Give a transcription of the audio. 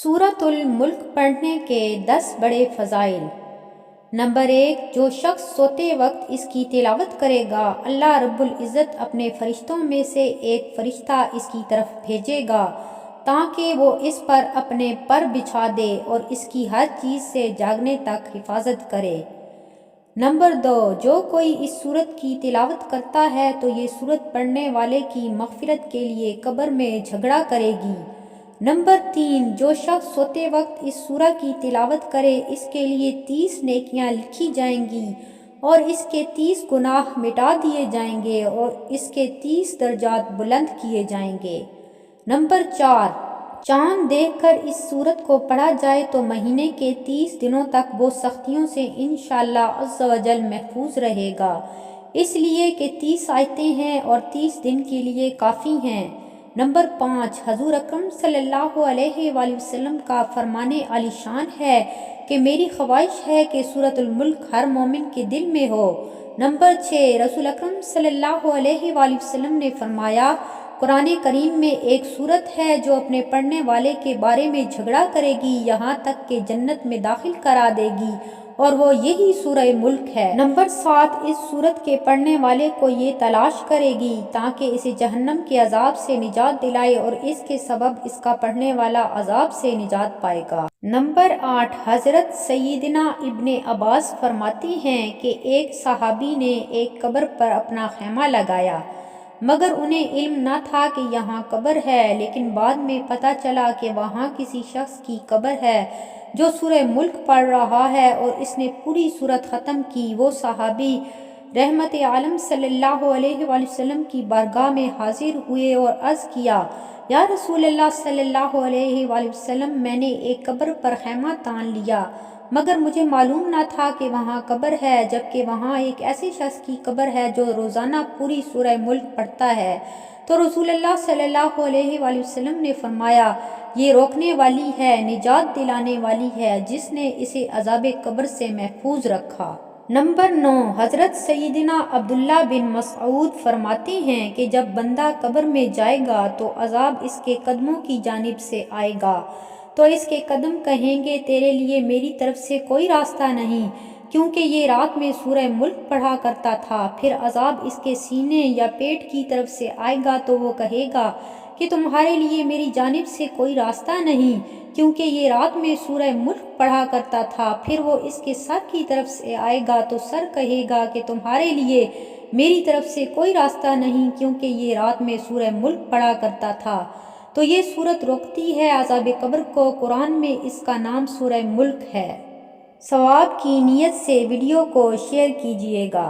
سورۃ الملک پڑھنے کے 10 بڑے فضائل۔ نمبر 1، جو شخص سوتے وقت اس کی تلاوت کرے گا، اللہ رب العزت اپنے فرشتوں میں سے ایک فرشتہ اس کی طرف بھیجے گا تاکہ وہ اس پر اپنے پر بچھا دے اور اس کی ہر چیز سے جاگنے تک حفاظت کرے۔ نمبر 2، جو کوئی اس سورت کی تلاوت کرتا ہے تو یہ سورت پڑھنے والے کی مغفرت کے لیے قبر میں جھگڑا کرے گی۔ نمبر 3، جو شخص سوتے وقت اس سورہ کی تلاوت کرے اس کے لیے 30 نیکیاں لکھی جائیں گی اور اس کے 30 گناہ مٹا دیے جائیں گے اور اس کے 30 درجات بلند کیے جائیں گے۔ نمبر 4، چاند دیکھ کر اس سورت کو پڑھا جائے تو مہینے کے 30 دنوں تک وہ سختیوں سے انشاءاللہ عز و جل محفوظ رہے گا، اس لیے کہ 30 آیتیں ہیں اور 30 دن کے لیے کافی ہیں۔ نمبر 5، حضور اکرم صلی اللہ علیہ وآلہ وسلم کا فرمان عالی شان ہے کہ میری خواہش ہے کہ سورۃ الملک ہر مومن کے دل میں ہو۔ نمبر 6، رسول اکرم صلی اللہ علیہ وآلہ وسلم نے فرمایا، قرآن کریم میں ایک سورت ہے جو اپنے پڑھنے والے کے بارے میں جھگڑا کرے گی یہاں تک کہ جنت میں داخل کرا دے گی، اور وہ یہی سورہ ملک ہے۔ نمبر 7، اس سورت کے پڑھنے والے کو یہ تلاش کرے گی تاکہ اسے جہنم کے عذاب سے نجات دلائے اور اس کے سبب اس کا پڑھنے والا عذاب سے نجات پائے گا۔ نمبر 8، حضرت سیدنا ابن عباس فرماتے ہیں کہ ایک صحابی نے ایک قبر پر اپنا خیمہ لگایا مگر انہیں علم نہ تھا کہ یہاں قبر ہے، لیکن بعد میں پتہ چلا کہ وہاں کسی شخص کی قبر ہے جو سورہ ملک پڑھ رہا ہے اور اس نے پوری سورت ختم کی۔ وہ صحابی رحمت عالم صلی اللہ علیہ وآلہ وسلم کی بارگاہ میں حاضر ہوئے اور عرض کیا، یا رسول اللہ صلی اللہ علیہ وآلہ وسلم، میں نے ایک قبر پر خیمہ تان لیا مگر مجھے معلوم نہ تھا کہ وہاں قبر ہے، جبکہ وہاں ایک ایسے شخص کی قبر ہے جو روزانہ پوری سورہ ملک پڑھتا ہے۔ تو رسول اللہ صلی اللہ علیہ وآلہ وسلم نے فرمایا، یہ روکنے والی ہے، نجات دلانے والی ہے، جس نے اسے عذاب قبر سے محفوظ رکھا۔ نمبر 9، حضرت سیدنا عبداللہ بن مسعود فرماتے ہیں کہ جب بندہ قبر میں جائے گا تو عذاب اس کے قدموں کی جانب سے آئے گا، تو اس کے قدم کہیں گے، تیرے لیے میری طرف سے کوئی راستہ نہیں، کیونکہ یہ رات میں سورہ ملک پڑھا کرتا تھا۔ پھر عذاب اس کے سینے یا پیٹ کی طرف سے آئے گا تو وہ کہے گا کہ تمہارے لیے میری جانب سے کوئی راستہ نہیں، کیونکہ یہ رات میں سورہ ملک پڑھا کرتا تھا۔ پھر وہ اس کے سر کی طرف سے آئے گا تو سر کہے گا کہ تمہارے لیے میری طرف سے کوئی راستہ نہیں، کیونکہ یہ رات میں سورہ ملک پڑھا کرتا تھا۔ تو یہ سورت روکتی ہے عذاب قبر کو۔ قرآن میں اس کا نام سورہ ملک ہے۔ ثواب کی نیت سے ویڈیو کو شیئر کیجیے گا۔